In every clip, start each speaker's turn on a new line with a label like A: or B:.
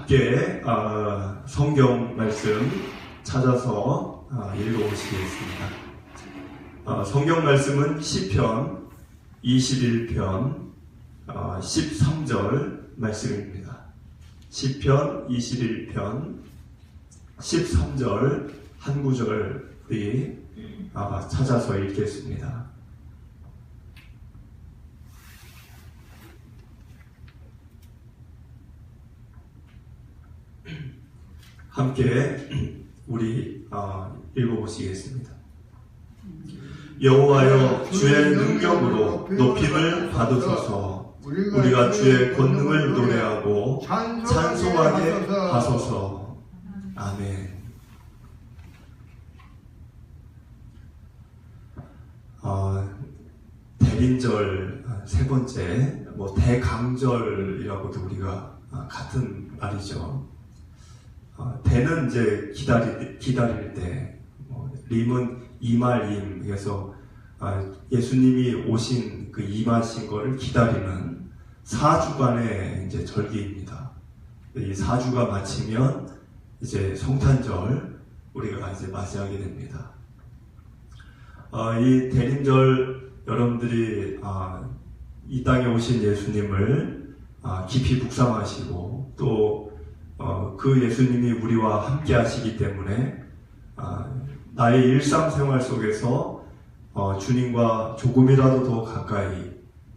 A: 함께 성경 말씀 찾아서 읽어보시겠습니다. 성경 말씀은 시편 21편 13절 말씀입니다. 시편 21편 13절 한 구절 우리 찾아서 읽겠습니다. 함께 우리 읽어보시겠습니다. 여호와여, 주의 능력으로 높임을 받으소서. 우리가 주의 권능을 노래하고 찬송하게 하소서. 아멘. 대린절 세 번째, 대강절이라고도 우리가 같은 말이죠. 대는 이제 기다릴 때, 림은 임할 그래서 예수님이 오신 그 임하신 거를 기다리는 4주간의 이제 절기입니다. 이 4주가 마치면 이제 성탄절 우리가 이제 맞이하게 됩니다. 이 대림절 여러분들이 이 땅에 오신 예수님을 깊이 묵상하시고 또 그 예수님이 우리와 함께 하시기 때문에 나의 일상생활 속에서 주님과 조금이라도 더 가까이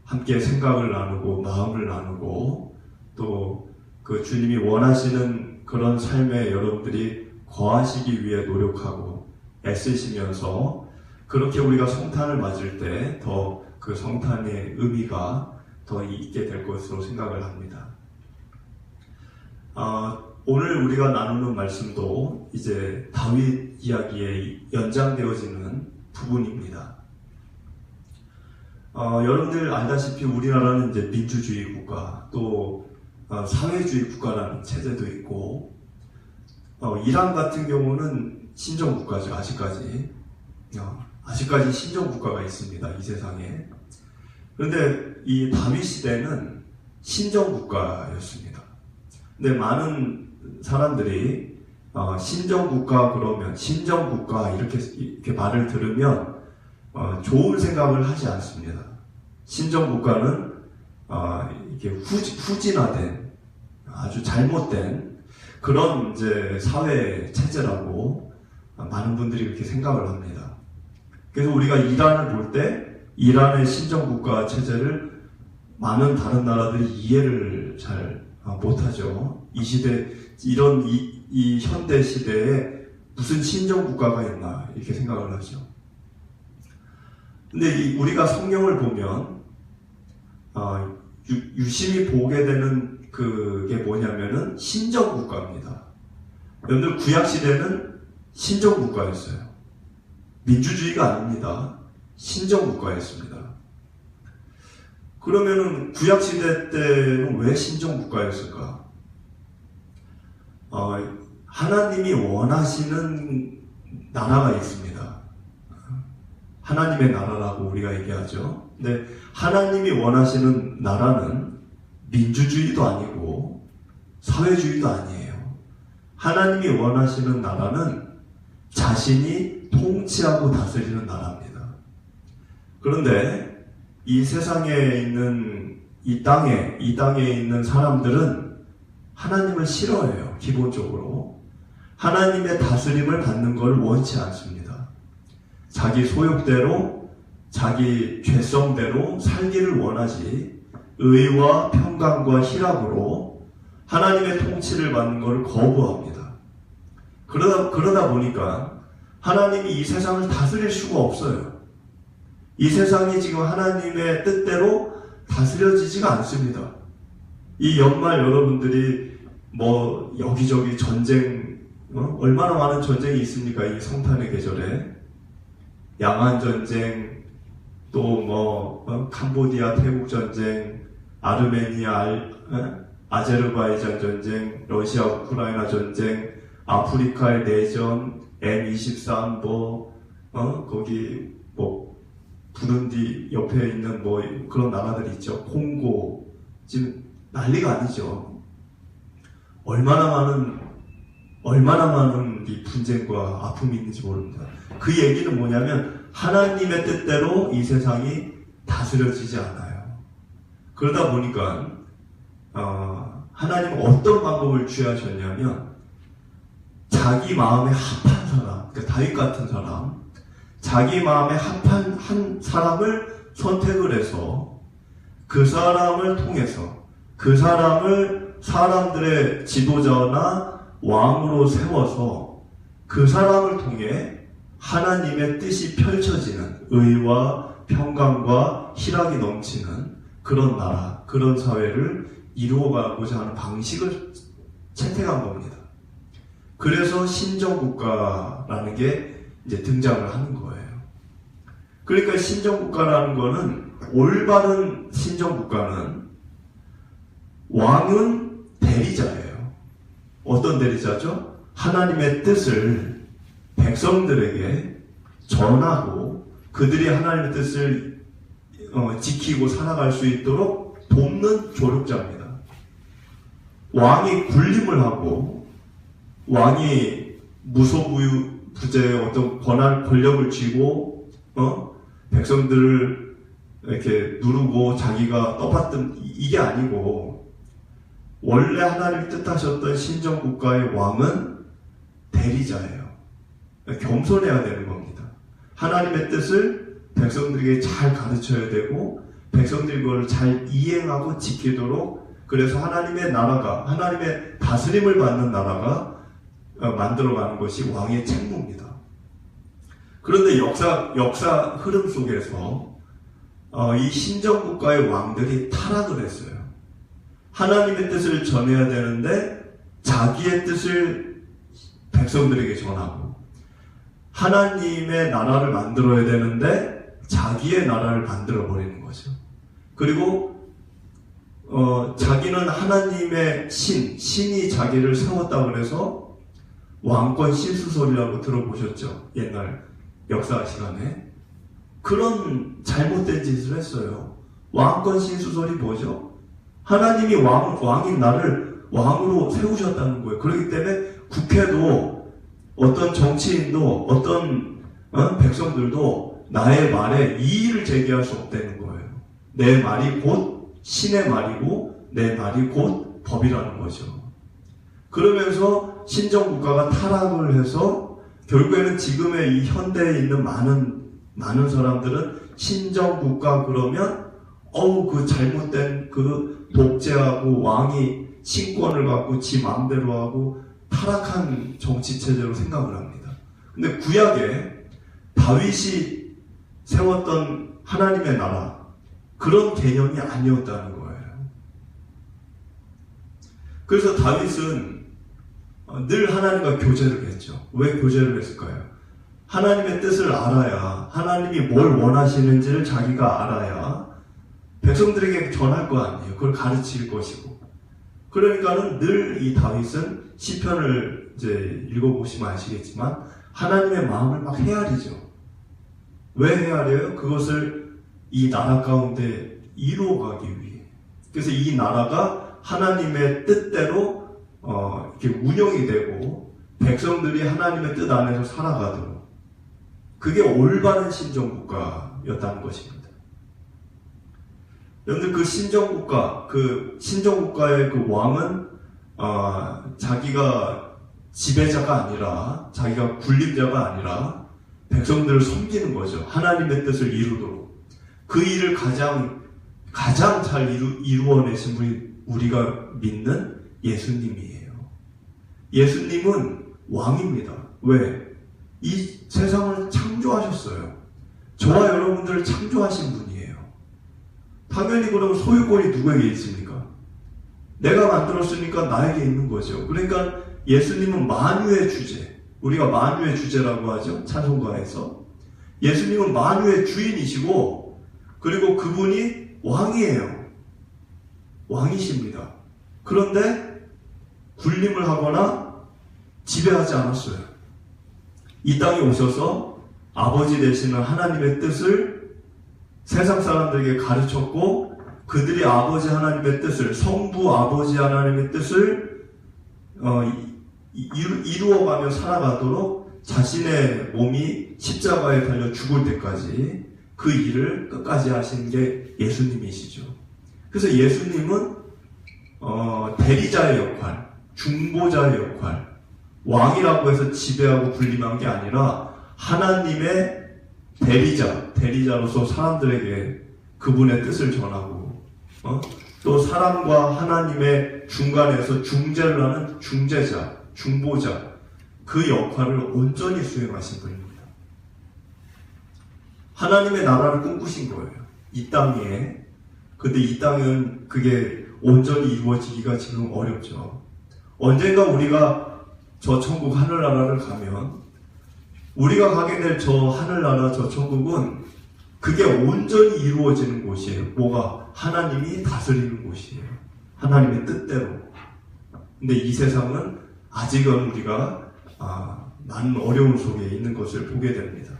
A: 함께 생각을 나누고 마음을 나누고 또 그 주님이 원하시는 그런 삶에 여러분들이 거하시기 위해 노력하고 애쓰시면서 그렇게 우리가 성탄을 맞을 때 더 그 성탄의 의미가 더 있게 될 것으로 생각을 합니다. 오늘 우리가 나누는 말씀도 이제 다윗 이야기에 연장되어지는 부분입니다. 여러분들 알다시피 우리나라는 이제 민주주의 국가 또 사회주의 국가라는 체제도 있고 이란 같은 경우는 신정 국가죠. 아직까지 신정 국가가 있습니다. 이 세상에. 그런데 이 다윗 시대는 신정 국가였습니다. 근데 많은 사람들이 신정국가 그러면 신정국가 이렇게 말을 들으면 좋은 생각을 하지 않습니다. 신정국가는 이렇게 후진화된 아주 잘못된 그런 이제 사회 체제라고 많은 분들이 그렇게 생각을 합니다. 그래서 우리가 이란을 볼 때 이란의 신정국가 체제를 많은 다른 나라들이 이해를 잘 못하죠. 이 시대, 이 현대 시대에 무슨 신정국가가 있나, 이렇게 생각을 하죠. 근데 우리가 성경을 보면, 유심히 보게 되는 그게 뭐냐면은 신정국가입니다. 여러분들 구약시대는 신정국가였어요. 민주주의가 아닙니다. 신정국가였습니다. 그러면은 구약시대 때는 왜 신정국가였을까? 하나님이 원하시는 나라가 있습니다. 하나님의 나라라고 우리가 얘기하죠. 근데 하나님이 원하시는 나라는 민주주의도 아니고 사회주의도 아니에요. 하나님이 원하시는 나라는 자신이 통치하고 다스리는 나라입니다. 그런데 이 세상에 있는 이 땅에 있는 사람들은 하나님을 싫어해요. 기본적으로 하나님의 다스림을 받는 걸 원치 않습니다. 자기 소욕대로 자기 죄성대로 살기를 원하지 의와 평강과 희락으로 하나님의 통치를 받는 걸 거부합니다. 그러다 보니까 하나님이 이 세상을 다스릴 수가 없어요. 이 세상이 지금 하나님의 뜻대로 다스려지지가 않습니다. 이 연말 여러분들이 여기저기 전쟁, 얼마나 많은 전쟁이 있습니까? 이 성탄의 계절에. 양안 전쟁, 또 캄보디아 태국 전쟁, 아르메니아, 아제르바이잔 전쟁, 러시아 우크라이나 전쟁, 아프리카의 내전, M23 거기 부룬디 옆에 있는 그런 나라들이 있죠. 콩고. 지금 난리가 아니죠. 얼마나 많은 이 분쟁과 아픔이 있는지 모릅니다. 그 얘기는 뭐냐면 하나님의 뜻대로 이 세상이 다스려지지 않아요. 그러다 보니까 하나님은 어떤 방법을 취하셨냐면 자기 마음에 합한 사람, 그러니까 다윗 같은 사람, 자기 마음에 합한 한 사람을 선택을 해서 그 사람을 통해서 그 사람을 사람들의 지도자나 왕으로 세워서 그 사람을 통해 하나님의 뜻이 펼쳐지는 의와 평강과 희락이 넘치는 그런 나라, 그런 사회를 이루어가고자 하는 방식을 채택한 겁니다. 그래서 신정국가라는 게 이제 등장을 하는 거예요. 그러니까 신정국가라는 거는, 올바른 신정국가는 왕은 대리자예요. 어떤 대리자죠? 하나님의 뜻을 백성들에게 전하고 그들이 하나님의 뜻을 지키고 살아갈 수 있도록 돕는 조력자입니다. 왕이 군림을 하고 왕이 무소부재의 어떤 권력을 쥐고 백성들을 이렇게 누르고 자기가 떠받든 이게 아니고, 원래 하나님이 뜻하셨던 신정국가의 왕은 대리자예요. 겸손해야 되는 겁니다. 하나님의 뜻을 백성들에게 잘 가르쳐야 되고 백성들이 그걸 잘 이행하고 지키도록, 그래서 하나님의 나라가, 하나님의 다스림을 받는 나라가 만들어가는 것이 왕의 책무입니다. 그런데 역사 흐름 속에서 이 신정국가의 왕들이 타락을 했어요. 하나님의 뜻을 전해야 되는데 자기의 뜻을 백성들에게 전하고, 하나님의 나라를 만들어야 되는데 자기의 나라를 만들어버리는 거죠. 그리고 자기는 하나님의 신이 자기를 세웠다고 그래서 왕권 신수설이라고 들어보셨죠? 옛날 역사 시간에. 그런 잘못된 짓을 했어요. 왕권 신수설이 뭐죠? 하나님이 왕인 나를 왕으로 세우셨다는 거예요. 그렇기 때문에 국회도, 어떤 정치인도, 어떤 백성들도 나의 말에 이의를 제기할 수 없다는 거예요. 내 말이 곧 신의 말이고 내 말이 곧 법이라는 거죠. 그러면서 신정국가가 타락을 해서 결국에는 지금의 이 현대에 있는 많은 사람들은 신정국가 그러면 그 잘못된 그 독재하고 왕이 신권을 갖고 지 마음대로 하고 타락한 정치체제로 생각을 합니다. 근데 구약에 다윗이 세웠던 하나님의 나라, 그런 개념이 아니었다는 거예요. 그래서 다윗은 늘 하나님과 교제를 했죠. 왜 교제를 했을까요? 하나님의 뜻을 알아야, 하나님이 뭘 원하시는지를 자기가 알아야 백성들에게 전할 거 아니에요. 그걸 가르칠 것이고. 그러니까는 늘 이 다윗은 시편을 이제 읽어보시면 아시겠지만 하나님의 마음을 막 헤아리죠. 왜 헤아려요? 그것을 이 나라 가운데 이루어가기 위해. 그래서 이 나라가 하나님의 뜻대로 이렇게 운영이 되고 백성들이 하나님의 뜻 안에서 살아가도록, 그게 올바른 신정국가였다는 것입니다. 여러분들, 그 신정국가의 그 왕은 자기가 지배자가 아니라, 자기가 군림자가 아니라 백성들을 섬기는 거죠. 하나님의 뜻을 이루도록. 그 일을 가장 잘 이루어내신 분이 우리가 믿는 예수님이에요. 예수님은 왕입니다. 왜? 이 세상을 창조하셨어요. 저와 여러분들을 창조하신 분이에요. 당연히 그러면 소유권이 누구에게 있습니까? 내가 만들었으니까 나에게 있는 거죠. 그러니까 예수님은 만유의 주제, 우리가 만유의 주제라고 하죠. 찬송가에서. 예수님은 만유의 주인이시고, 그리고 그분이 왕이에요. 왕이십니다. 그런데 군림을 하거나 지배하지 않았어요. 이 땅에 오셔서 아버지 되시는 하나님의 뜻을 세상 사람들에게 가르쳤고, 그들이 아버지 하나님의 뜻을, 성부 아버지 하나님의 뜻을 이루어가며 살아가도록 자신의 몸이 십자가에 달려 죽을 때까지 그 일을 끝까지 하신 게 예수님이시죠. 그래서 예수님은 대리자의 역할, 중보자의 역할, 왕이라고 해서 지배하고 군림한 게 아니라 하나님의 대리자로서 사람들에게 그분의 뜻을 전하고 또 사람과 하나님의 중간에서 중재를 하는 중재자, 중보자, 그 역할을 온전히 수행하신 분입니다. 하나님의 나라를 꿈꾸신 거예요. 이 땅에. 근데 이 땅은 그게 온전히 이루어지기가 지금 어렵죠. 언젠가 우리가 저 천국 하늘나라를 가면 우리가 가게 될 저 하늘나라 저 천국은 그게 온전히 이루어지는 곳이에요. 뭐가? 하나님이 다스리는 곳이에요. 하나님의 뜻대로. 근데 이 세상은 아직은 우리가 많은 어려움 속에 있는 것을 보게 됩니다.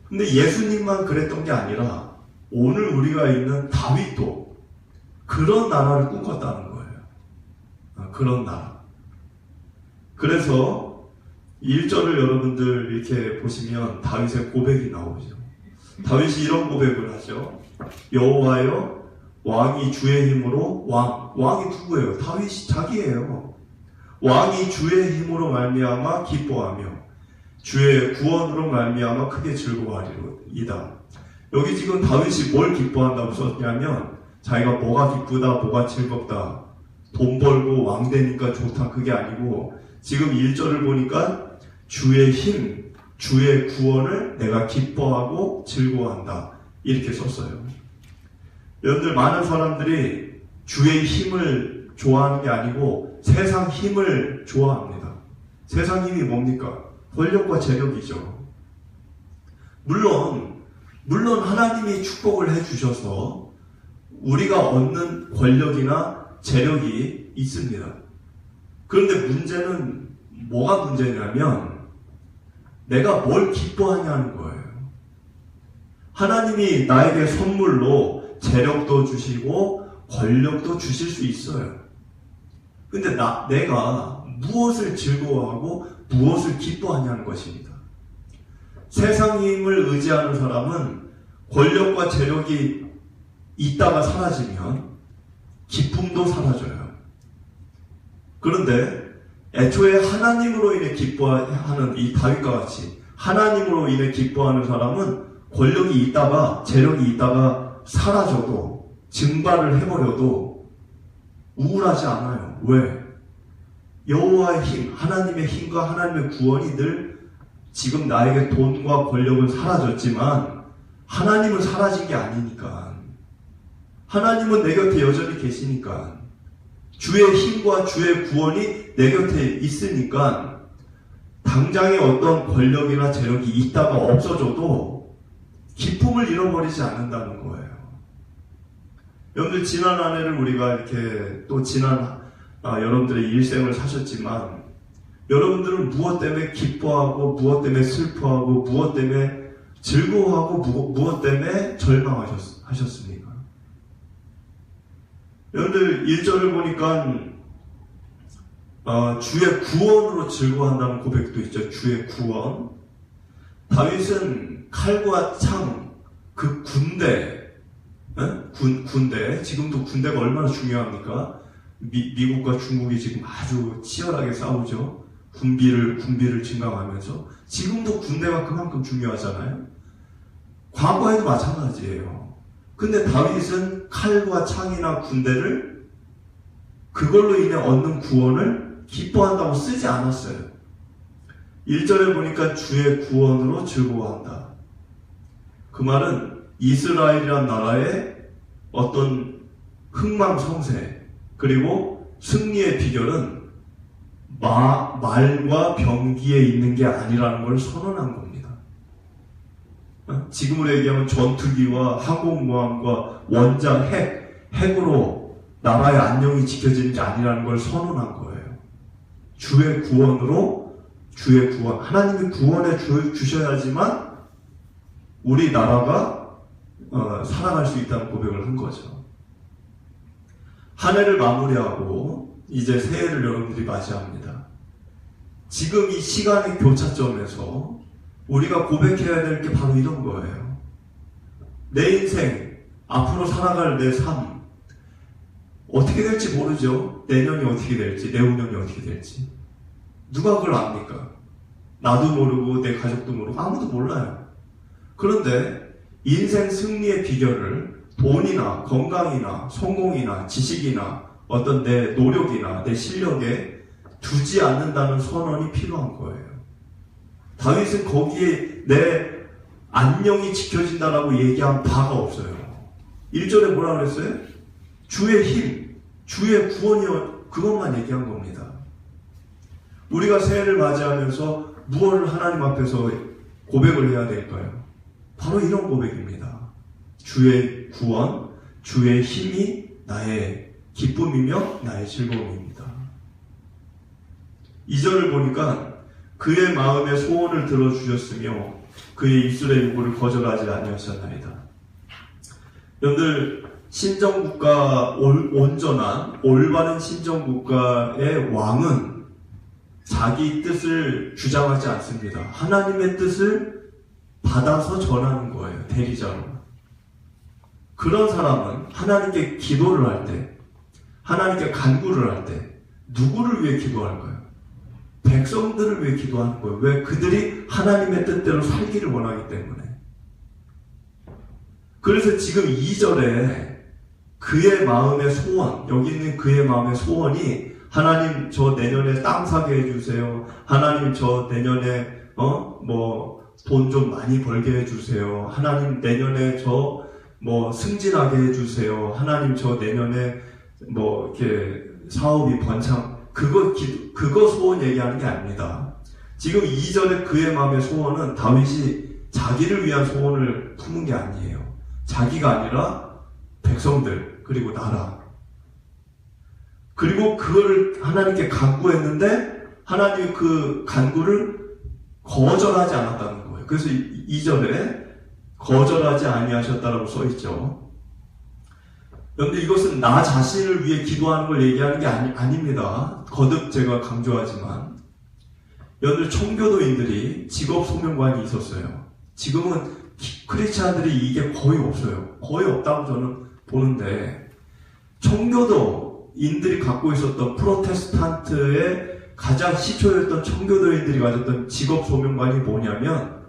A: 근데 예수님만 그랬던 게 아니라 오늘 우리가 있는 다윗도 그런 나라를 꿈꿨다는 거예요. 그런 나라. 그래서 1절을 여러분들 이렇게 보시면 다윗의 고백이 나오죠. 다윗이 이런 고백을 하죠. 여호와여, 왕이 주의 힘으로 왕이 누구예요? 다윗이 자기예요. 왕이 주의 힘으로 말미암아 기뻐하며 주의 구원으로 말미암아 크게 즐거워하리로이다. 여기 지금 다윗이 뭘 기뻐한다고 썼냐면 자기가 뭐가 기쁘다, 뭐가 즐겁다, 돈 벌고 왕 되니까 좋다, 그게 아니고 지금 1절을 보니까 주의 힘, 주의 구원을 내가 기뻐하고 즐거워한다, 이렇게 썼어요. 여러분들, 많은 사람들이 주의 힘을 좋아하는 게 아니고 세상 힘을 좋아합니다. 세상 힘이 뭡니까? 권력과 재력이죠. 물론 하나님이 축복을 해주셔서 우리가 얻는 권력이나 재력이 있습니다. 그런데 문제는 뭐가 문제냐면 내가 뭘 기뻐하냐는 거예요. 하나님이 나에게 선물로 재력도 주시고 권력도 주실 수 있어요. 근데 내가 무엇을 즐거워하고 무엇을 기뻐하냐는 것입니다. 세상 힘을 의지하는 사람은 권력과 재력이 있다가 사라지면 기쁨도 사라져요. 그런데 애초에 하나님으로 인해 기뻐하는 이 다윗과 같이 하나님으로 인해 기뻐하는 사람은 권력이 있다가 재력이 있다가 사라져도 증발을 해버려도 우울하지 않아요. 왜? 여호와의 힘, 하나님의 힘과 하나님의 구원이 늘 지금 나에게 돈과 권력은 사라졌지만 하나님은 사라진 게 아니니까, 하나님은 내 곁에 여전히 계시니까, 주의 힘과 주의 구원이 내 곁에 있으니까 당장에 어떤 권력이나 재력이 있다가 없어져도 기쁨을 잃어버리지 않는다는 거예요. 여러분들, 지난 한 해를 우리가 이렇게 또 여러분들의 일생을 사셨지만 여러분들은 무엇 때문에 기뻐하고 무엇 때문에 슬퍼하고 무엇 때문에 즐거워하고 무엇 때문에 절망하셨습니까? 여러분들 1절을 보니까 주의 구원으로 즐거워한다는 고백도 있죠. 주의 구원. 다윗은 칼과 창, 그 군대, 군대, 지금도 군대가 얼마나 중요합니까? 미국과 중국이 지금 아주 치열하게 싸우죠. 군비를 증강하면서 지금도 군대가 그만큼 중요하잖아요. 과거에도 마찬가지예요. 근데 다윗은 칼과 창이나 군대를 그걸로 인해 얻는 구원을 기뻐한다고 쓰지 않았어요. 1절에 보니까 주의 구원으로 즐거워한다. 그 말은 이스라엘이란 나라의 어떤 흥망성쇠 그리고 승리의 비결은 말과 병기에 있는 게 아니라는 걸 선언한 겁니다. 지금으로 얘기하면 전투기와 항공모함과 원자, 핵으로 나라의 안녕이 지켜지는 게 아니라는 걸 선언한 거예요. 주의 구원으로, 주의 구원, 하나님이 구원해 주셔야지만 우리 나라가 살아갈 수 있다는 고백을 한 거죠. 한 해를 마무리하고 이제 새해를 여러분들이 맞이합니다. 지금 이 시간의 교차점에서 우리가 고백해야 될 게 바로 이런 거예요. 내 인생, 앞으로 살아갈 내 삶, 어떻게 될지 모르죠. 내년이 어떻게 될지, 내후년이 어떻게 될지. 누가 그걸 압니까? 나도 모르고 내 가족도 모르고 아무도 몰라요. 그런데 인생 승리의 비결을 돈이나 건강이나 성공이나 지식이나 어떤 내 노력이나 내 실력에 두지 않는다는 선언이 필요한 거예요. 다윗은 거기에 내 안녕이 지켜진다라고 얘기한 바가 없어요. 1절에 뭐라 그랬어요? 주의 힘, 주의 구원이요, 그것만 얘기한 겁니다. 우리가 새해를 맞이하면서 무엇을 하나님 앞에서 고백을 해야 될까요? 바로 이런 고백입니다. 주의 구원, 주의 힘이 나의 기쁨이며 나의 즐거움입니다. 2절을 보니까 그의 마음의 소원을 들어주셨으며 그의 입술의 요구를 거절하지 아니하셨나이다. 여러분들, 신정국가, 온전한 올바른 신정국가의 왕은 자기 뜻을 주장하지 않습니다. 하나님의 뜻을 받아서 전하는 거예요. 대리자로. 그런 사람은 하나님께 기도를 할 때, 하나님께 간구를 할 때 누구를 위해 기도할까요? 백성들을 위해 기도하는 거예요. 왜? 그들이 하나님의 뜻대로 살기를 원하기 때문에. 그래서 지금 2절에 그의 마음의 소원, 여기 있는 그의 마음의 소원이 하나님 저 내년에 땅 사게 해주세요. 하나님 저 내년에 돈 좀 많이 벌게 해주세요. 하나님 내년에 저 승진하게 해주세요. 하나님 저 내년에 이렇게 사업이 번창, 그거 소원 얘기하는 게 아닙니다. 지금 2절에 그의 마음의 소원은 다윗이 자기를 위한 소원을 품은 게 아니에요. 자기가 아니라 백성들, 그리고 나라. 그리고 그거를 하나님께 간구했는데 하나님이 그 간구를 거절하지 않았다는 거예요. 그래서 2절에 거절하지 아니하셨다라고 써있죠. 그런데 이것은 나 자신을 위해 기도하는 걸 얘기하는 게 아닙니다. 거듭 제가 강조하지만 여러분들, 청교도인들이 직업 소명관이 있었어요. 지금은 크리스찬들이 이게 거의 없어요. 거의 없다고 저는 보는데, 청교도인들이 갖고 있었던 프로테스탄트의 가장 시초였던 청교도인들이 가졌던 직업 소명관이 뭐냐면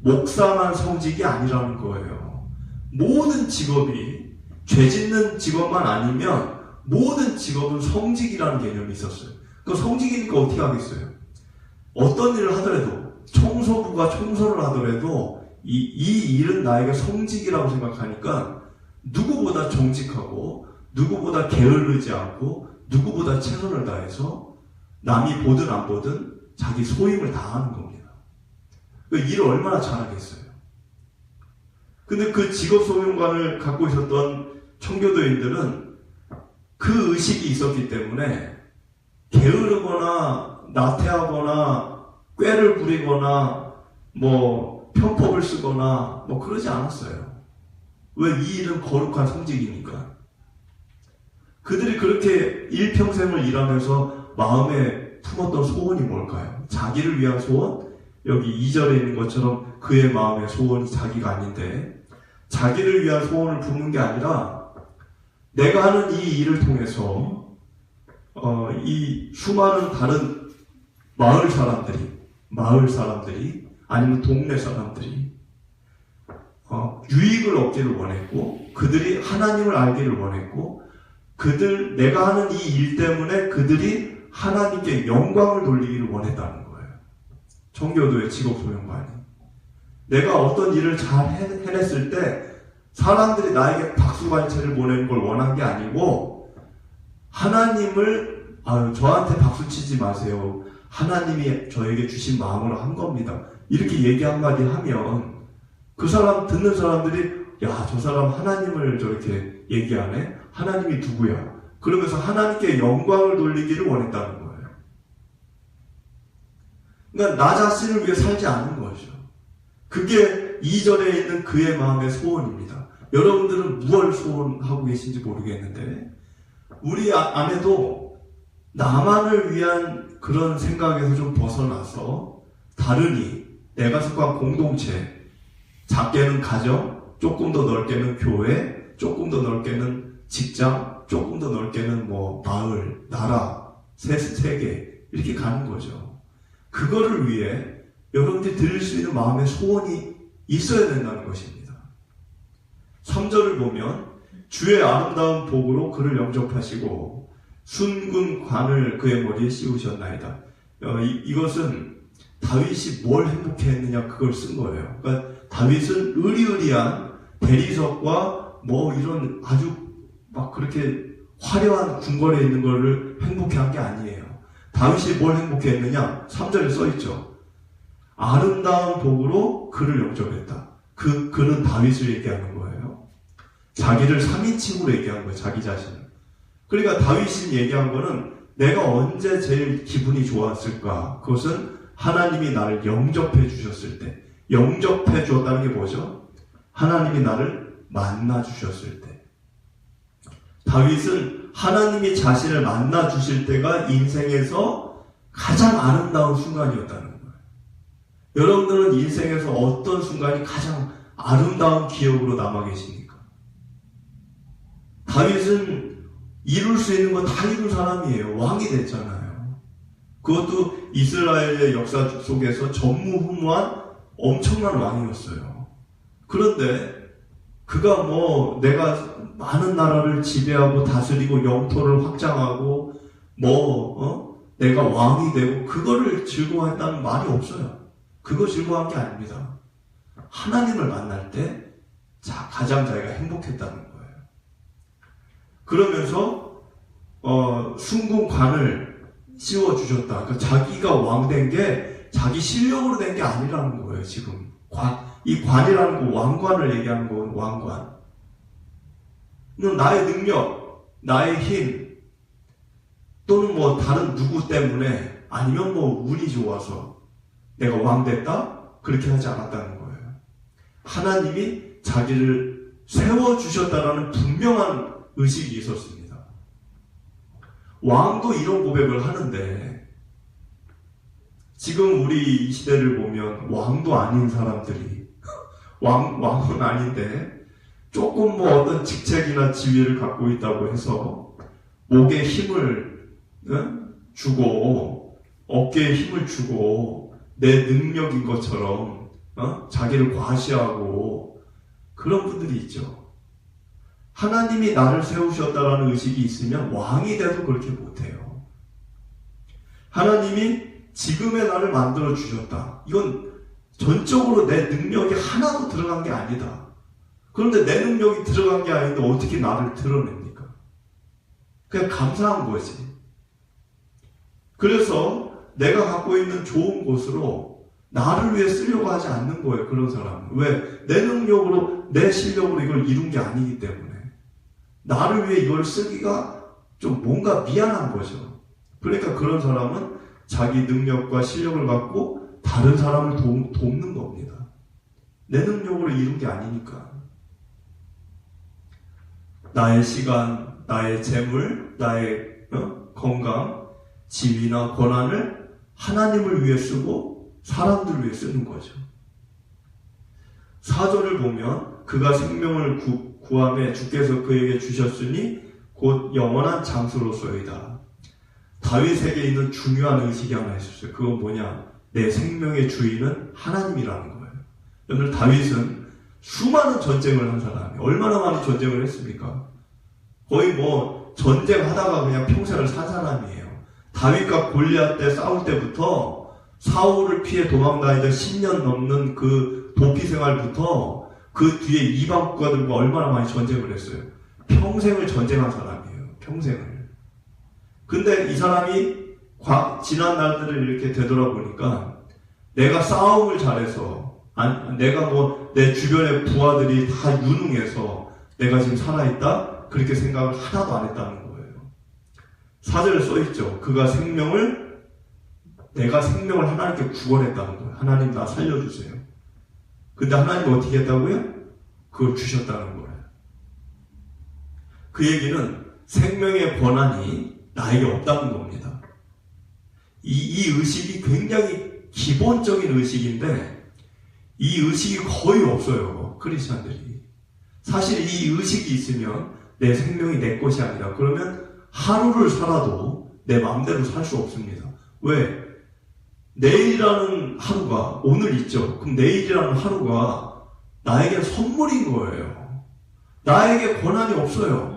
A: 목사만 성직이 아니라는 거예요. 모든 직업이, 죄 짓는 직업만 아니면 모든 직업은 성직이라는 개념이 있었어요. 그 성직이니까 어떻게 하겠어요? 어떤 일을 하더라도, 청소부가 청소를 하더라도 이 일은 나에게 성직이라고 생각하니까 누구보다 정직하고 누구보다 게으르지 않고 누구보다 최선을 다해서 남이 보든 안 보든 자기 소임을 다하는 겁니다. 그 일을 얼마나 잘하겠어요. 근데 그 직업 소명관을 갖고 있었던 청교도인들은 그 의식이 있었기 때문에 게으르거나 나태하거나 꾀를 부리거나 편법을 쓰거나 그러지 않았어요. 왜? 이 일은 거룩한 성직이니까. 그들이 그렇게 일평생을 일하면서 마음에 품었던 소원이 뭘까요? 자기를 위한 소원? 여기 2절에 있는 것처럼 그의 마음의 소원이 자기가 아닌데, 자기를 위한 소원을 품은 게 아니라 내가 하는 이 일을 통해서 이 수많은 다른 마을 사람들이 아니면 동네 사람들이 유익을 얻기를 원했고, 그들이 하나님을 알기를 원했고, 내가 하는 이 일 때문에 그들이 하나님께 영광을 돌리기를 원했다는 거예요. 청교도의 직업 소명관이. 내가 어떤 일을 잘 해냈을 때 사람들이 나에게 박수관체를 보내는 걸 원한 게 아니고, 하나님을 저한테 박수 치지 마세요. 하나님이 저에게 주신 마음으로 한 겁니다. 이렇게 얘기 한마디 하면 그 사람, 듣는 사람들이 야, 저 사람 하나님을 저렇게 얘기하네? 하나님이 누구야? 그러면서 하나님께 영광을 돌리기를 원했다는 거예요. 그러니까 나 자신을 위해 살지 않는 거죠. 그게 2절에 있는 그의 마음의 소원입니다. 여러분들은 무엇을 소원하고 계신지 모르겠는데, 우리 안에도 나만을 위한 그런 생각에서 좀 벗어나서 다른 이, 내가 속한 공동체, 작게는 가정, 조금 더 넓게는 교회, 조금 더 넓게는 직장, 조금 더 넓게는 마을, 나라, 세계 이렇게 가는 거죠. 그거를 위해 여러분들이 드릴 수 있는 마음의 소원이 있어야 된다는 것입니다. 3절을 보면 주의 아름다운 복으로 그를 영접하시고 순금 관을 그의 머리에 씌우셨나이다. 이것은 다윗이 뭘 행복해했느냐 그걸 쓴 거예요. 그러니까 다윗은 의리의리한 대리석과 이런 아주 막 그렇게 화려한 궁궐에 있는 거를 행복해한 게 아니에요. 다윗이 뭘 행복해했느냐? 3절에 써있죠. 아름다운 복으로 그를 영접했다. 그는 다윗을 얘기하는 거예요. 자기를 3인칭으로 얘기한 거예요. 자기 자신을. 그러니까 다윗이 얘기한 거는 내가 언제 제일 기분이 좋았을까? 그것은 하나님이 나를 영접해 주셨을 때. 영접해 주었다는 게 뭐죠? 하나님이 나를 만나 주셨을 때. 다윗은 하나님이 자신을 만나 주실 때가 인생에서 가장 아름다운 순간이었다는 거예요. 여러분들은 인생에서 어떤 순간이 가장 아름다운 기억으로 남아 계십니까? 다윗은 이룰 수 있는 거 다 이룬 사람이에요. 왕이 됐잖아요. 그것도 이스라엘의 역사 속에서 전무후무한 엄청난 왕이었어요. 그런데 그가 내가 많은 나라를 지배하고 다스리고 영토를 확장하고 내가 왕이 되고 그거를 즐거워했다는 말이 없어요. 그거 즐거워한 게 아닙니다. 하나님을 만날 때 가장 자기가 행복했다는 거예요. 그러면서 순금관을 씌워주셨다. 그러니까 자기가 왕 된 게 자기 실력으로 된 게 아니라는 거예요. 지금 이 관이라는 거 왕관을 얘기하는 건 왕관. 나의 능력, 나의 힘 또는 다른 누구 때문에 아니면 운이 좋아서 내가 왕 됐다? 그렇게 하지 않았다는 거예요. 하나님이 자기를 세워주셨다라는 분명한 의식이 있었습니다. 왕도 이런 고백을 하는데 지금 우리 이 시대를 보면 왕도 아닌 사람들이 왕은 아닌데 조금 어떤 직책이나 지위를 갖고 있다고 해서 목에 힘을 주고 어깨에 힘을 주고 내 능력인 것처럼 자기를 과시하고 그런 분들이 있죠. 하나님이 나를 세우셨다라는 의식이 있으면 왕이 돼도 그렇게 못해요. 하나님이 지금의 나를 만들어 주셨다. 이건 전적으로 내 능력이 하나도 들어간 게 아니다. 그런데 내 능력이 들어간 게 아닌데 어떻게 나를 드러냅니까? 그냥 감사한 거지. 그래서 내가 갖고 있는 좋은 곳으로 나를 위해 쓰려고 하지 않는 거예요. 그런 사람은. 왜? 내 능력으로 내 실력으로 이걸 이룬 게 아니기 때문에 나를 위해 이걸 쓰기가 좀 뭔가 미안한 거죠. 그러니까 그런 사람은 자기 능력과 실력을 갖고 다른 사람을 돕는 겁니다. 내 능력으로 이룬 게 아니니까. 나의 시간, 나의 재물, 나의 건강, 지위나 권한을 하나님을 위해 쓰고 사람들을 위해 쓰는 거죠. 4절을 보면 그가 생명을 구함에 주께서 그에게 주셨으니 곧 영원한 장수로서이다. 다윗에게 있는 중요한 의식이 하나 있었어요. 그건 뭐냐? 내 생명의 주인은 하나님이라는 거예요. 오늘 다윗은 수많은 전쟁을 한 사람이에요. 얼마나 많이 전쟁을 했습니까? 거의 전쟁하다가 그냥 평생을 산 사람이에요. 다윗과 골리앗 때 싸울 때부터 사울을 피해 도망다니던 10년 넘는 그 도피 생활부터 그 뒤에 이방 국가들과 얼마나 많이 전쟁을 했어요. 평생을 전쟁한 사람이에요. 평생을. 근데 이 사람이 지난 날들을 이렇게 되돌아보니까 내가 싸움을 잘해서 내가 내 주변의 부하들이 다 유능해서 내가 지금 살아있다? 그렇게 생각을 하나도 안 했다는 거예요. 4절에 써있죠. 내가 생명을 하나님께 구원했다는 거예요. 하나님 나 살려주세요. 근데 하나님이 어떻게 했다고요? 그걸 주셨다는 거예요. 그 얘기는 생명의 권한이 나에게 없다는 겁니다. 이 의식이 굉장히 기본적인 의식인데 이 의식이 거의 없어요. 크리스천들이. 사실 이 의식이 있으면 내 생명이 내 것이 아니라 그러면 하루를 살아도 내 마음대로 살 수 없습니다. 왜? 내일이라는 하루가 오늘 있죠. 그럼 내일이라는 하루가 나에게 선물인 거예요. 나에게 권한이 없어요.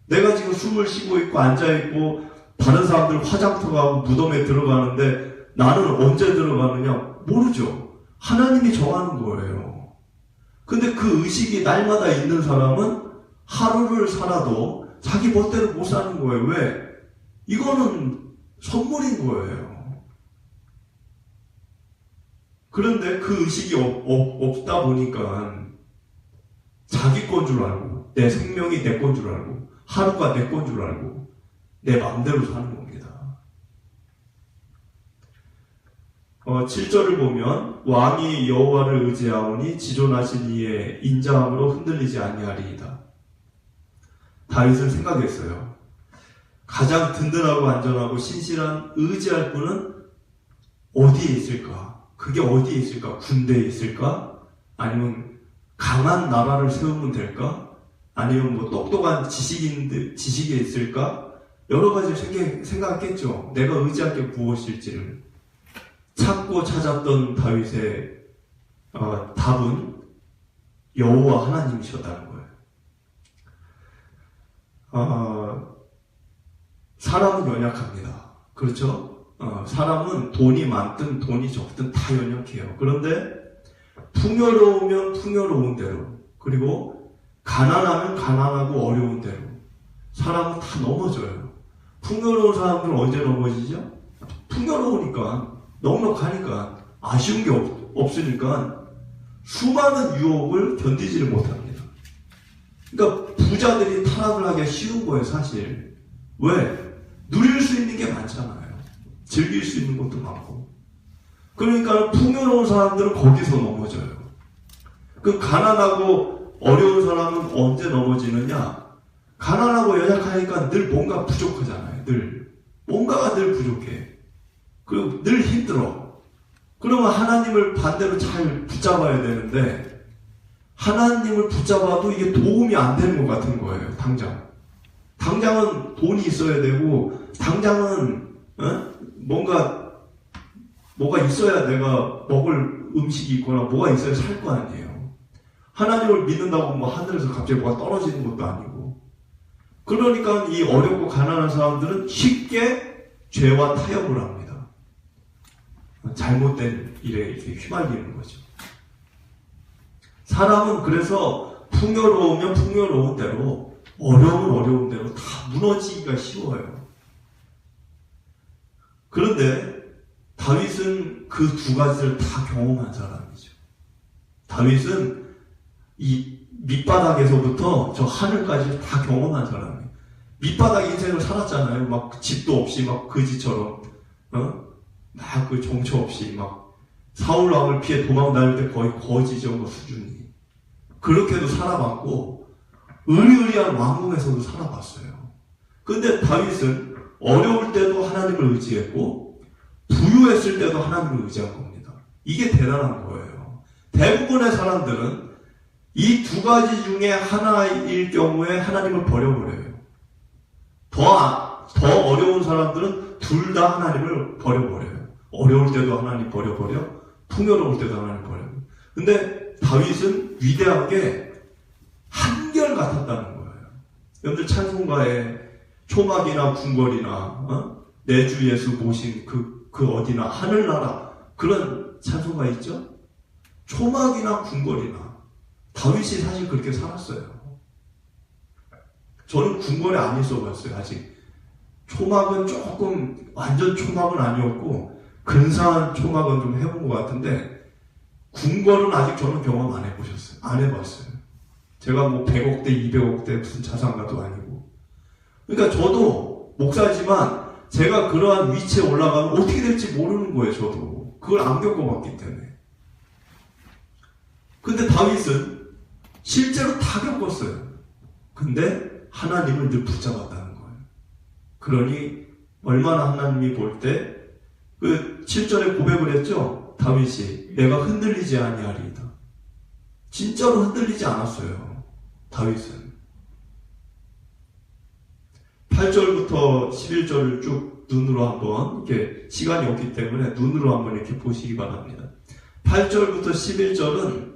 A: 내가 지금 숨을 쉬고 있고 앉아있고 다른 사람들 화장터 가고 무덤에 들어가는데 나는 언제 들어가느냐 모르죠. 하나님이 정하는 거예요. 근데 그 의식이 날마다 있는 사람은 하루를 살아도 자기 멋대로 못 사는 거예요. 왜? 이거는 선물인 거예요. 그런데 그 의식이 없다 보니까 자기 건 줄 알고 내 생명이 내 건 줄 알고 하루가 내 건 줄 알고 내 마음대로 사는 겁니다. 7절을 보면 왕이 여호와를 의지하오니 지존하신 이의 인자함으로 흔들리지 아니하리이다. 다윗은 생각했어요. 가장 든든하고 안전하고 신실한 의지할 분은 어디에 있을까? 그게 어디에 있을까? 군대에 있을까? 아니면 강한 나라를 세우면 될까? 아니면 뭐 똑똑한 지식에 있을까? 여러 가지 생각했겠죠. 내가 의지할 게 무엇일지를. 찾고 찾았던 다윗의 답은 여호와 하나님이셨다는 거예요. 사람은 연약합니다. 그렇죠? 사람은 돈이 많든 돈이 적든 다 연약해요. 그런데 풍요로우면 풍요로운 대로, 그리고 가난하면 가난하고 어려운 대로 사람은 다 넘어져요. 풍요로운 사람들은 언제 넘어지죠? 풍요로우니까, 넉넉하니까, 아쉬운 게 없으니까 수많은 유혹을 견디지를 못합니다. 그러니까 부자들이 타락을 하기가 쉬운 거예요, 사실. 왜? 누릴 수 있는 게 많잖아요. 즐길 수 있는 것도 많고. 그러니까 풍요로운 사람들은 거기서 넘어져요. 그 가난하고 어려운 사람은 언제 넘어지느냐? 가난하고 연약하니까 늘 뭔가 부족하잖아요. 뭔가가 늘 부족해. 그리고 늘 힘들어. 그러면 하나님을 반대로 잘 붙잡아야 되는데 하나님을 붙잡아도 이게 도움이 안 되는 것 같은 거예요. 당장은 돈이 있어야 되고 당장은 뭐가 있어야 내가 먹을 음식이 있거나 뭐가 있어야 살 거 아니에요. 하나님을 믿는다고 뭐 하늘에서 갑자기 뭐가 떨어지는 것도 아니고. 그러니까 이 어렵고 가난한 사람들은 쉽게 죄와 타협을 합니다. 잘못된 일에 이렇게 휘말리는 거죠. 사람은 그래서 풍요로우면 풍요로운 대로, 어려우면 어려운 대로 다 무너지기가 쉬워요. 그런데 다윗은 그 두 가지를 다 경험한 사람이죠. 다윗은 이 밑바닥에서부터 저 하늘까지 다 경험한 사람이에요. 밑바닥 인생을 살았잖아요. 막 집도 없이 막 거지처럼, 막 그 정처 없이 막 사울 왕을 피해 도망 다닐 때 거의 거지죠, 뭐 수준이. 그렇게도 살아봤고 의리의리한 왕궁에서도 살아봤어요. 근데 다윗은 어려울 때도 하나님을 의지했고 부유했을 때도 하나님을 의지한 겁니다. 이게 대단한 거예요. 대부분의 사람들은 이 두 가지 중에 하나일 경우에 하나님을 버려버려요. 더 어려운 사람들은 둘 다 하나님을 버려버려요. 어려울 때도 하나님 버려버려, 풍요로울 때도 하나님 버려요. 근데 다윗은 위대한 게 한결같았다는 거예요. 여러분들 찬송가에 초막이나 궁궐이나 내 주 예수 모신 그 어디나 하늘나라 그런 찬송가 있죠? 초막이나 궁궐이나 다윗이 사실 그렇게 살았어요. 저는 궁궐에 안 있어봤어요. 아직 초막은 조금 완전 초막은 아니었고 근사한 초막은 좀 해본 것 같은데 궁궐은 아직 저는 경험 안 해보셨어요. 안 해봤어요. 제가 뭐 100억대 200억대 무슨 자산가도 아니고. 그러니까 저도 목사지만 제가 그러한 위치에 올라가면 어떻게 될지 모르는 거예요. 저도 그걸 안 겪어봤기 때문에. 근데 다윗은 실제로 다 겪었어요. 근데 하나님을 늘 붙잡았다는 거예요. 그러니 얼마나 하나님이 볼 때 그 7절에 고백을 했죠. 다윗이 내가 흔들리지 아니하리이다. 진짜로 흔들리지 않았어요. 다윗은. 8절부터 11절을 쭉 눈으로 한번 이렇게 시간이 없기 때문에 눈으로 한번 이렇게 보시기 바랍니다. 8절부터 11절은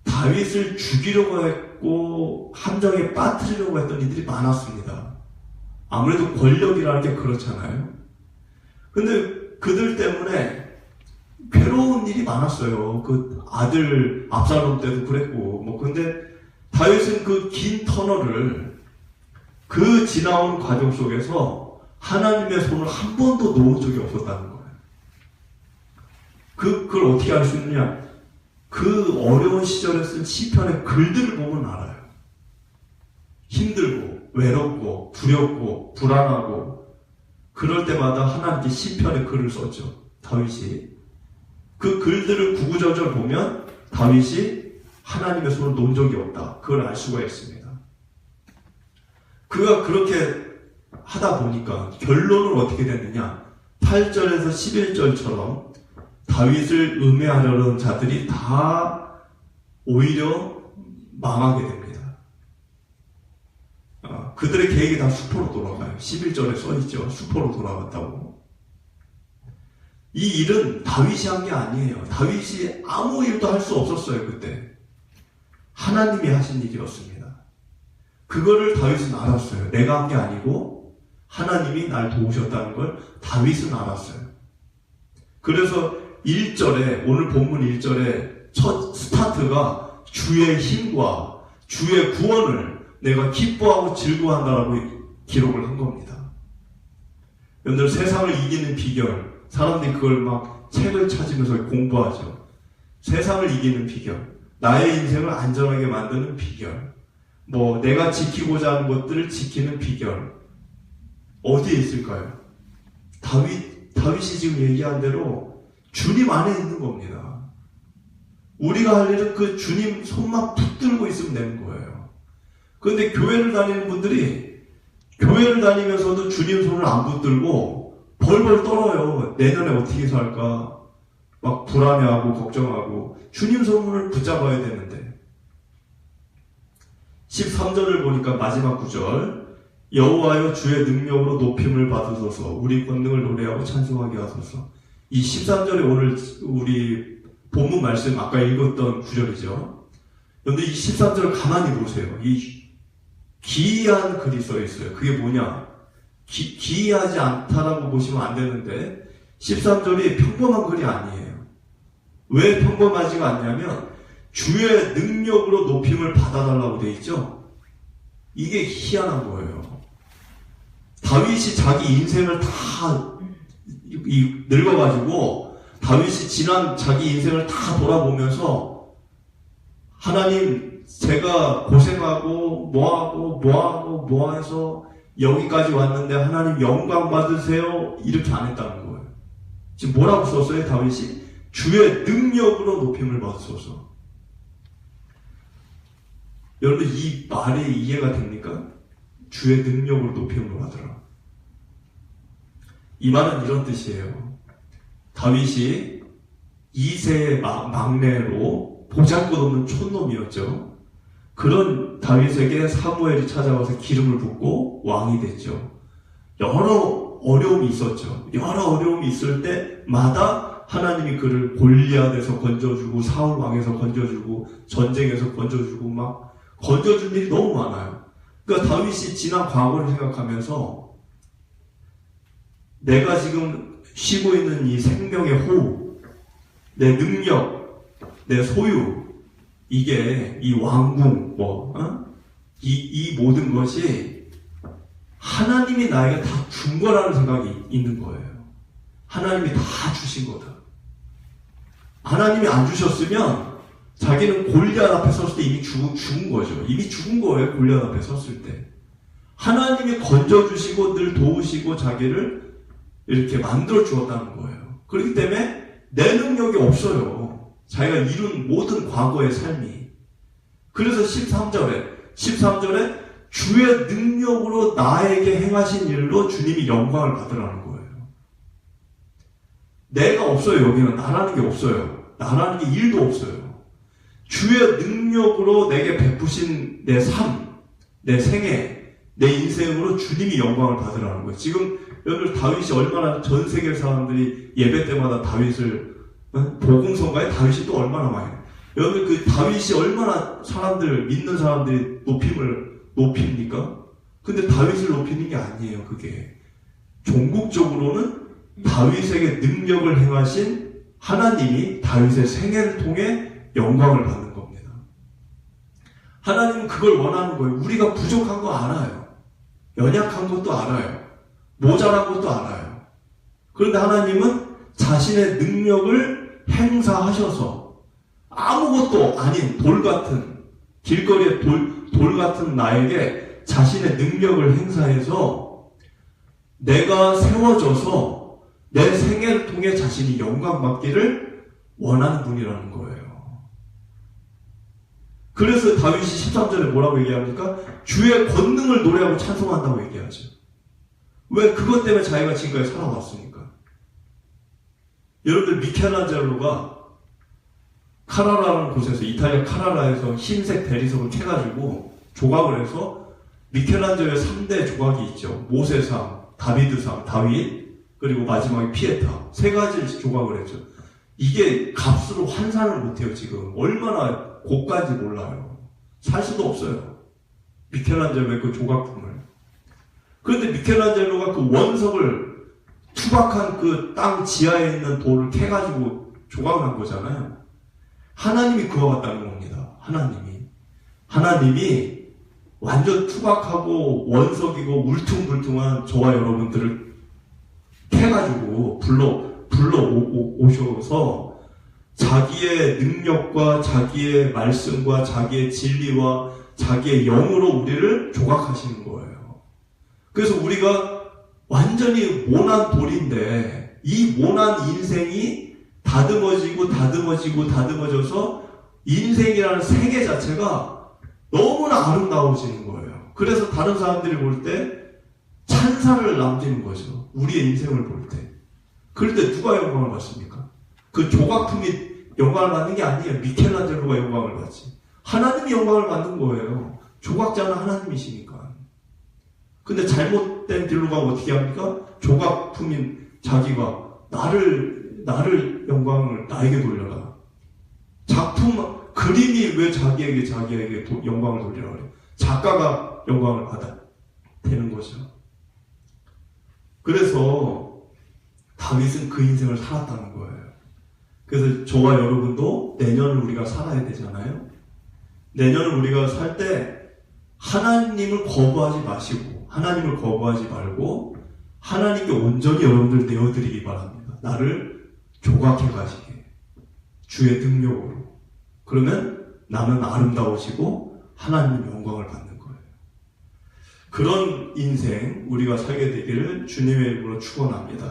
A: 다윗을 죽이려고 했고 함정에 빠뜨리려고 했던 이들이 많았습니다. 아무래도 권력이라는 게 그렇잖아요. 근데 그들 때문에 괴로운 일이 많았어요. 그 아들 압살롬 때도 그랬고 근데 다윗은 그 긴 터널을 그 지나온 과정 속에서 하나님의 손을 한 번도 놓은 적이 없었다는 거예요. 그걸 어떻게 알 수 있느냐? 그 어려운 시절에 쓴 시편의 글들을 보면 알아요. 힘들고 외롭고 두렵고 불안하고 그럴 때마다 하나님께 시편의 글을 썼죠. 다윗이. 그 글들을 구구절절 보면 다윗이 하나님의 손을 놓은 적이 없다. 그걸 알 수가 있습니다. 그가 그렇게 하다 보니까 결론은 어떻게 됐느냐? 8절에서 11절처럼 다윗을 음해하려는 자들이 다 오히려 망하게 됩니다. 그들의 계획이 다 수포로 돌아가요. 11절에 써있죠. 수포로 돌아갔다고. 이 일은 다윗이 한 게 아니에요. 다윗이 아무 일도 할 수 없었어요. 그때. 하나님이 하신 일이었습니다. 그거를 다윗은 알았어요. 내가 한 게 아니고 하나님이 날 도우셨다는 걸 다윗은 알았어요. 그래서 1절에 오늘 본문 1절에 첫 스타트가 주의 힘과 주의 구원을 내가 기뻐하고 즐거워한다라고 기록을 한 겁니다. 여러분들 세상을 이기는 비결, 사람들이 그걸 막 책을 찾으면서 공부하죠. 세상을 이기는 비결, 나의 인생을 안전하게 만드는 비결, 내가 지키고자 하는 것들을 지키는 비결 어디에 있을까요? 다윗이 지금 얘기한 대로 주님 안에 있는 겁니다. 우리가 할 일은 그 주님 손만 붙들고 있으면 되는 거예요. 그런데 교회를 다니는 분들이 교회를 다니면서도 주님 손을 안 붙들고 벌벌 떨어요. 내년에 어떻게 살까? 막 불안해하고 걱정하고 주님 손을 붙잡아야 되는데 13절을 보니까 마지막 구절 여호와여 주의 능력으로 높임을 받으소서 우리 권능을 노래하고 찬송하게 하소서. 이 13절이 오늘 우리 본문 말씀 아까 읽었던 구절이죠. 그런데 이 13절을 가만히 보세요. 이 기이한 글이 써 있어요. 그게 뭐냐? 기이하지 않다라고 보시면 안 되는데 13절이 평범한 글이 아니에요. 왜 평범하지가 않냐면 주의 능력으로 높임을 받아달라고 돼 있죠. 이게 희한한 거예요. 다윗이 자기 인생을 다 늙어가지고 다윗이 지난 자기 인생을 다 돌아보면서 하나님 제가 고생하고 뭐해서 여기까지 왔는데 하나님 영광 받으세요 이렇게 안 했다는 거예요. 지금 뭐라고 썼어요? 다윗이 주의 능력으로 높임을 받으소서. 여러분 이 말이 이해가 됩니까? 주의 능력으로 높임을 받으라. 이 말은 이런 뜻이에요. 다윗이 2세의 막내로 보잘것없는 촌놈이었죠. 그런 다윗에게 사무엘이 찾아와서 기름을 붓고 왕이 됐죠. 여러 어려움이 있었죠. 여러 어려움이 있을 때마다 하나님이 그를 골리앗에서 건져주고 사울 왕에서 건져주고 전쟁에서 건져주고 막 건져준 일이 너무 많아요. 그러니까 다윗이 지난 과거를 생각하면서 내가 지금 쉬고 있는 이 생명의 호흡, 내 능력, 내 소유, 이게 이 왕궁, 이 모든 것이 하나님이 나에게 다 준 거라는 생각이 있는 거예요. 하나님이 다 주신 거다. 하나님이 안 주셨으면 자기는 골리앗 앞에 섰을 때 이미 죽은 거죠. 이미 죽은 거예요. 골리앗 앞에 섰을 때. 하나님이 건져주시고 늘 도우시고 자기를 이렇게 만들어 주었다는 거예요. 그렇기 때문에 내 능력이 없어요. 자기가 이룬 모든 과거의 삶이. 그래서 13절에 주의 능력으로 나에게 행하신 일로 주님이 영광을 받으라는 거예요. 내가 없어요. 여기는 나라는 게 없어요. 나라는 게 일도 없어요. 주의 능력으로 내게 베푸신 내 삶, 내 생애, 내 인생으로 주님이 영광을 받으라는 거예요. 지금 여러분 다윗이 얼마나 전 세계 사람들이 예배 때마다 다윗을 보공성가에 다윗이 또 얼마나 많이 여러분 그 다윗이 얼마나 사람들 믿는 사람들이 높입니까? 근데 다윗을 높이는 게 아니에요. 그게 종국적으로는 다윗에게 능력을 행하신 하나님이 다윗의 생애를 통해 영광을 받는 겁니다. 하나님은 그걸 원하는 거예요. 우리가 부족한 거 알아요. 연약한 것도 알아요. 모자란 것도 알아요. 그런데 하나님은 자신의 능력을 행사하셔서 아무것도 아닌 돌 같은 길거리의 돌 같은 나에게 자신의 능력을 행사해서 내가 세워져서 내 생애를 통해 자신이 영광 받기를 원하는 분이라는 거예요. 그래서 다윗이 13절에 뭐라고 얘기합니까? 주의 권능을 노래하고 찬송한다고 얘기하죠. 왜? 그것 때문에 자기가 지금까지 살아왔으니까. 여러분들 미켈란젤로가 카라라는 곳에서 이탈리아 카라라에서 흰색 대리석을 캐가지고 조각을 해서 미켈란젤로의 3대 조각이 있죠. 모세상, 다비드상, 다윗 그리고 마지막에 피에타 세 가지를 조각을 했죠. 이게 값으로 환산을 못해요. 지금 얼마나 고가인지 몰라요. 살 수도 없어요. 미켈란젤로의 그 조각품을. 그런데 미켈란젤로가 그 원석을 투박한 그 땅 지하에 있는 돌을 캐가지고 조각을 한 거잖아요. 하나님이 그와 같다는 겁니다. 하나님이 완전 투박하고 원석이고 울퉁불퉁한 저와 여러분들을 캐가지고 불러 오셔서 자기의 능력과 자기의 말씀과 자기의 진리와 자기의 영으로 우리를 조각하시는 거예요. 그래서 우리가 완전히 모난 돌인데 이 모난 인생이 다듬어져서 인생이라는 세계 자체가 너무나 아름다워지는 거예요. 그래서 다른 사람들이 볼 때 찬사를 남기는 거죠. 우리의 인생을 볼 때. 그럴 때 누가 영광을 받습니까? 그 조각품이 영광을 받는 게 아니에요. 미켈란젤로가 영광을 받지. 하나님이 영광을 받는 거예요. 조각자는 하나님이시니까. 근데 잘못된 길로 가면 어떻게 합니까? 조각품인 자기가 나를 영광을 나에게 돌려라. 그림이 왜 자기에게 영광을 돌리라고 그래요? 작가가 영광을 받아야 되는 거죠. 그래서 다윗은 그 인생을 살았다는 거예요. 그래서 저와 여러분도 내년을 우리가 살아야 되잖아요. 내년을 우리가 살 때 하나님을 거부하지 말고 하나님께 온전히 여러분들 내어드리기 바랍니다. 나를 조각해 가시게. 주의 능력으로. 그러면 나는 아름다워지고 하나님의 영광을 받는 거예요. 그런 인생 우리가 살게 되기를 주님의 이름으로 축원합니다.